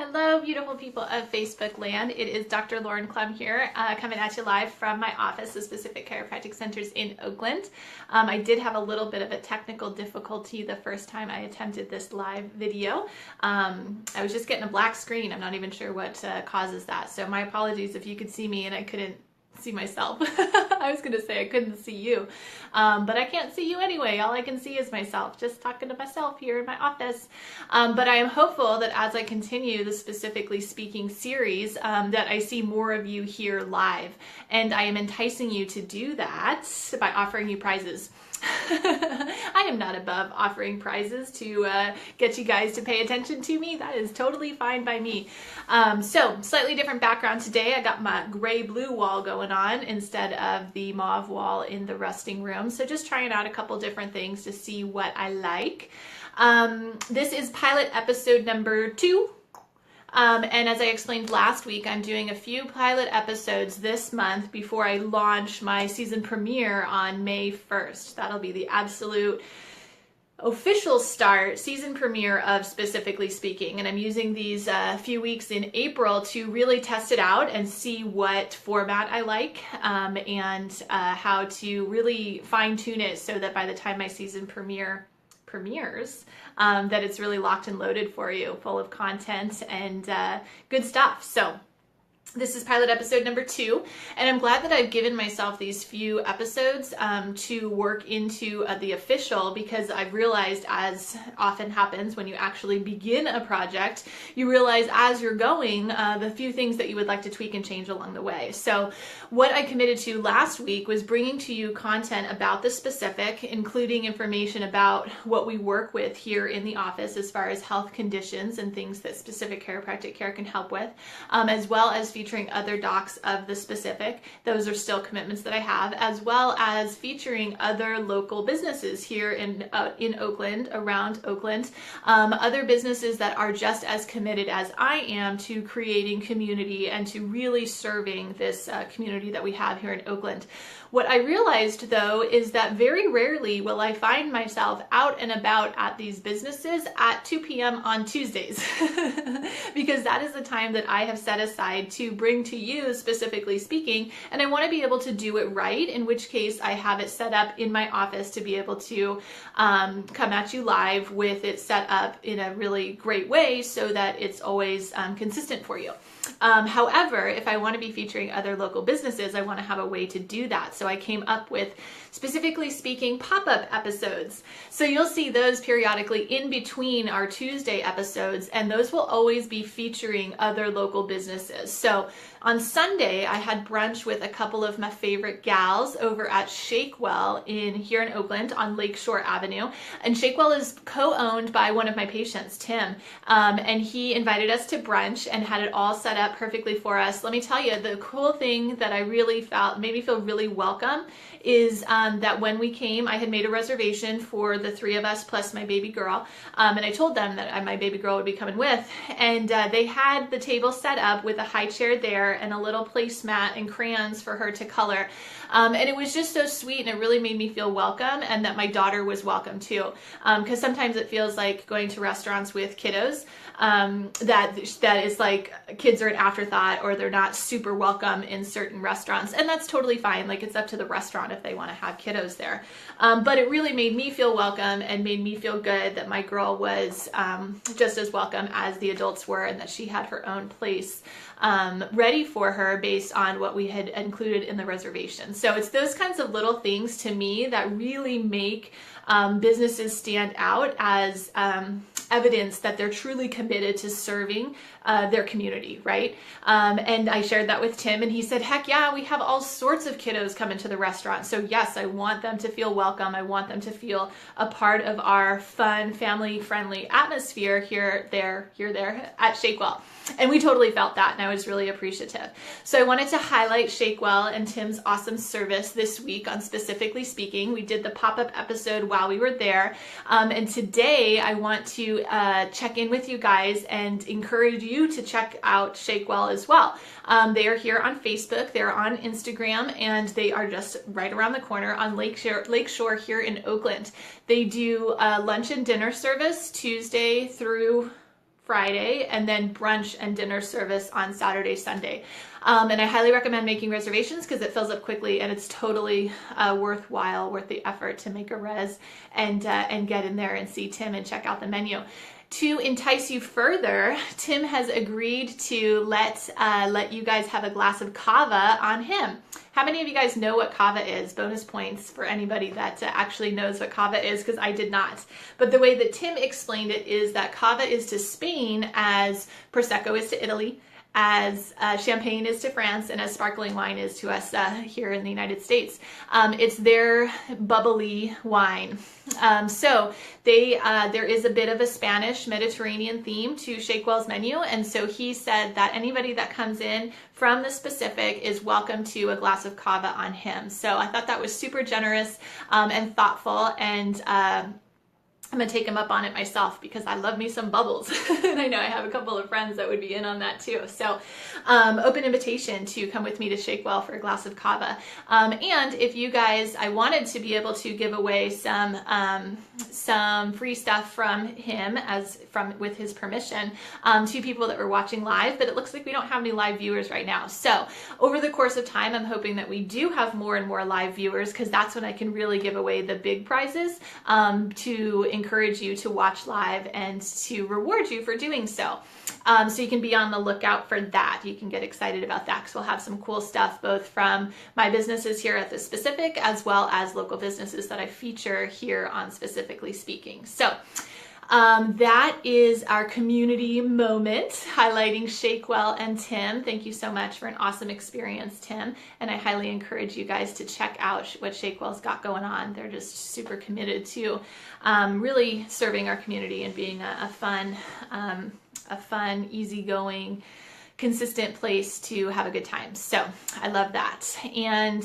Hello, beautiful people of Facebook land. It is Dr. Lauren Klum here, coming at you live from my office, the Specific Chiropractic Centers in Oakland. I did have a little bit of a technical difficulty the first time I attempted this live video. I was just getting a black screen. I'm not even sure what causes that. So my apologies if you could see me and I couldn't see myself. I was gonna say I couldn't see you, but I can't see you anyway. All I can see is myself, just talking to myself here in my office. But I am hopeful that as I continue the Specifically Speaking series, that I see more of you here live, and I am enticing you to do that by offering you prizes. I am not above offering prizes to get you guys to pay attention to me. That is totally fine by me. So slightly different background today. I got my gray-blue wall going on instead of the mauve wall in the resting room. So just trying out a couple different things to see what I like. This is pilot episode number 2. And as I explained last week, I'm doing a few pilot episodes this month before I launch my season premiere on May 1st. That'll be the absolute official season premiere of Specifically Speaking. And I'm using these few weeks in April to really test it out and see what format I like, and how to really fine tune it so that by the time my season premieres, that it's really locked and loaded for you, full of content and good stuff. So this is pilot episode number 2, and I'm glad that I've given myself these few episodes to work into the official, because I've realized, as often happens when you actually begin a project, you realize as you're going the few things that you would like to tweak and change along the way. So what I committed to last week was bringing to you content about the specific, including information about what we work with here in the office as far as health conditions and things that specific chiropractic care can help with, as well as featuring other docs of the specific. Those are still commitments that I have, as well as featuring other local businesses here in Oakland, around Oakland, other businesses that are just as committed as I am to creating community and to really serving this community that we have here in Oakland. What I realized, though, is that very rarely will I find myself out and about at these businesses at 2 p.m. on Tuesdays, because that is the time that I have set aside to bring to you Specifically Speaking, and I want to be able to do it right, in which case I have it set up in my office to be able to come at you live with it set up in a really great way so that it's always consistent for you. However, if I want to be featuring other local businesses, I want to have a way to do that. So I came up with Specifically Speaking pop-up episodes. So you'll see those periodically in between our Tuesday episodes, and those will always be featuring other local businesses. So on Sunday, I had brunch with a couple of my favorite gals over at Shakewell here in Oakland on Lakeshore Avenue. And Shakewell is co-owned by one of my patients, Tim, and he invited us to brunch and had it all set up perfectly for us. Let me tell you, the cool thing that I really felt made me feel really welcome is that when we came, I had made a reservation for the 3 of us plus my baby girl, and I told them that my baby girl would be coming with, and they had the table set up with a high chair there and a little placemat and crayons for her to color, and it was just so sweet, and it really made me feel welcome, and that my daughter was welcome too, because sometimes it feels like going to restaurants with kiddos, that is like kids are an afterthought, or they're not super welcome in certain restaurants, and that's totally fine. Like, it's up to the restaurant if they want to have kiddos there, but it really made me feel welcome and made me feel good that my girl was just as welcome as the adults were, and that she had her own place ready for her based on what we had included in the reservation. So it's those kinds of little things to me that really make businesses stand out as evidence that they're truly committed to serving their community, right? And I shared that with Tim, and he said, heck yeah, we have all sorts of kiddos come into the restaurant. So yes, I want them to feel welcome. I want them to feel a part of our fun, family-friendly atmosphere here, there at Shakewell. And we totally felt that, and I was really appreciative. So I wanted to highlight Shakewell and Tim's awesome service this week on Specifically Speaking. We did the pop-up episode while we were there, and today I want to check in with you guys and encourage you to check out Shakewell as well. They are here on Facebook, they're on Instagram, and they are just right around the corner on Lakeshore here in Oakland. They do lunch and dinner service Tuesday through Friday, and then brunch and dinner service on Saturday, Sunday. And I highly recommend making reservations because it fills up quickly, and it's totally worth the effort to make a res and get in there and see Tim and check out the menu. To entice you further, Tim has agreed to let you guys have a glass of Cava on him. How many of you guys know what Cava is? Bonus points for anybody that actually knows what Cava is, because I did not. But the way that Tim explained it is that Cava is to Spain as Prosecco is to Italy, as champagne is to France, and as sparkling wine is to us here in the United States. It's their bubbly wine. So there is a bit of a Spanish Mediterranean theme to Shakewell's menu, and so he said that anybody that comes in from the Pacific is welcome to a glass of Cava on him. So I thought that was super generous and thoughtful, and I'm going to take him up on it myself because I love me some bubbles. And I know I have a couple of friends that would be in on that too. So open invitation to come with me to Shakewell for a glass of Cava. And if you guys, I wanted to be able to give away some free stuff from him with his permission to people that were watching live, but it looks like we don't have any live viewers right now. So over the course of time, I'm hoping that we do have more and more live viewers, because that's when I can really give away the big prizes to encourage you to watch live and to reward you for doing so. So you can be on the lookout for that. You can get excited about that because we'll have some cool stuff both from my businesses here at the Specific as well as local businesses that I feature here on Specifically Speaking. So that is our community moment highlighting Shakewell and Tim. Thank you so much for an awesome experience, Tim. And I highly encourage you guys to check out what Shakewell's got going on. They're just super committed to really serving our community and being a fun, easygoing, consistent place to have a good time. So I love that. And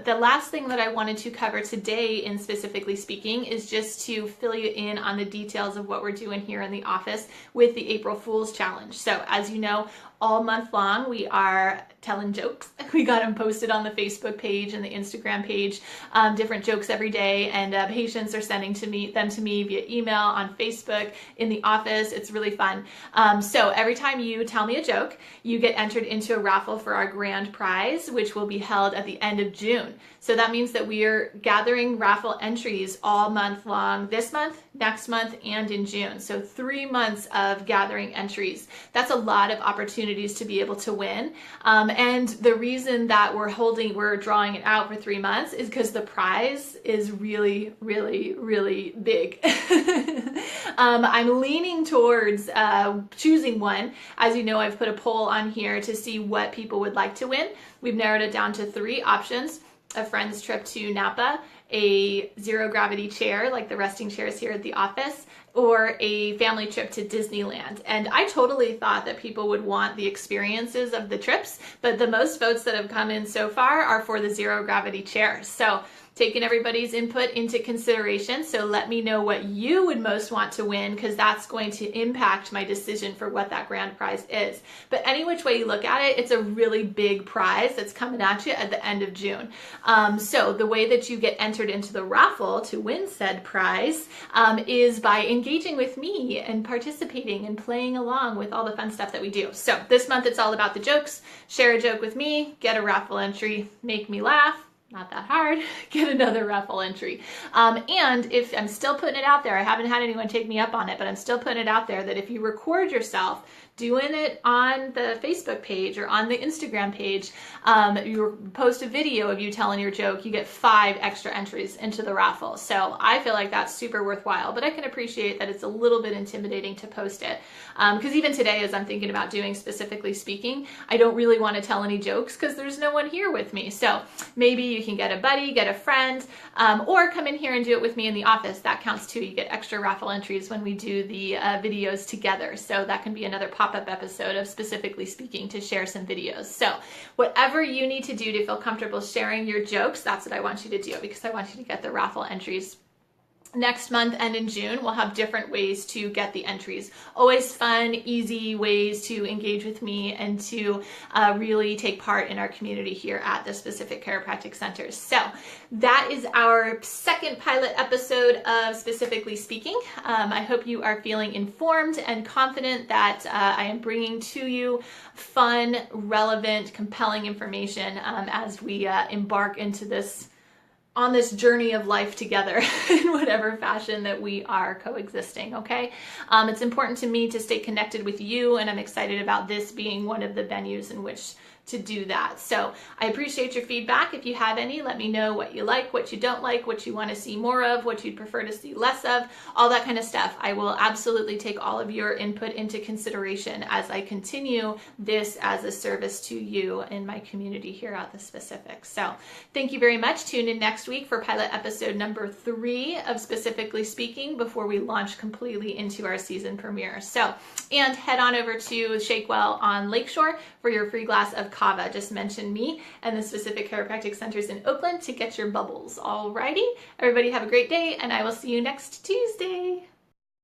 the last thing that I wanted to cover today in Specifically Speaking is just to fill you in on the details of what we're doing here in the office with the April Fool's Challenge. So as you know, all month long we are telling jokes. We got them posted on the Facebook page and the Instagram page, different jokes every day, and patients are sending them to me via email, on Facebook, in the office. It's really fun. So every time you tell me a joke, you get entered into a raffle for our grand prize, which will be held at the end of June. So that means that we are gathering raffle entries all month long, this month, next month, and in June. So 3 months of gathering entries. That's a lot of opportunities to be able to win. And the reason that we're drawing it out for 3 months is because the prize is really, really, really big. I'm leaning towards choosing one. As you know, I've put a poll on here to see what people would like to win. We've narrowed it down to 3 options: a friend's trip to Napa, a zero gravity chair like the resting chairs here at the office, or a family trip to Disneyland. And I totally thought that people would want the experiences of the trips, but the most votes that have come in so far are for the zero gravity chair. So taking everybody's input into consideration. So let me know what you would most want to win, because that's going to impact my decision for what that grand prize is. But any which way you look at it, it's a really big prize that's coming at you at the end of June. So the way that you get entered into the raffle to win said prize is by engaging with me and participating and playing along with all the fun stuff that we do. So this month it's all about the jokes. Share a joke with me, get a raffle entry, make me laugh. Not that hard, get another raffle entry. And if I'm still putting it out there, I haven't had anyone take me up on it, but I'm still putting it out there that if you record yourself doing it on the Facebook page or on the Instagram page, you post a video of you telling your joke, you get 5 extra entries into the raffle. So I feel like that's super worthwhile, but I can appreciate that it's a little bit intimidating to post it. Because even today, as I'm thinking about doing Specifically Speaking, I don't really want to tell any jokes because there's no one here with me. So maybe you can get a buddy, get a friend, or come in here and do it with me in the office. That counts too. You get extra raffle entries when we do the videos together. So that can be another pop-up episode of Specifically Speaking to share some videos. So whatever you need to do to feel comfortable sharing your jokes, that's what I want you to do, because I want you to get the raffle entries next month and in June, we'll have different ways to get the entries. Always fun, easy ways to engage with me and to really take part in our community here at the specific chiropractic centers. So that is our second pilot episode of Specifically Speaking. I hope you are feeling informed and confident that I am bringing to you fun, relevant, compelling information as we embark into this on this journey of life together in whatever fashion that we are coexisting, okay? It's important to me to stay connected with you, and I'm excited about this being one of the venues in which to do that. So I appreciate your feedback. If you have any, let me know what you like, what you don't like, what you want to see more of, what you'd prefer to see less of, all that kind of stuff. I will absolutely take all of your input into consideration as I continue this as a service to you in my community here at the Specific. So thank you very much. Tune in next week for pilot episode number 3 of Specifically Speaking before we launch completely into our season premiere. So, and head on over to Shakewell on Lakeshore for your free glass of Cava. Just mention me and the Specific Chiropractic Centers in Oakland to get your bubbles. Alrighty, everybody have a great day, and I will see you next Tuesday.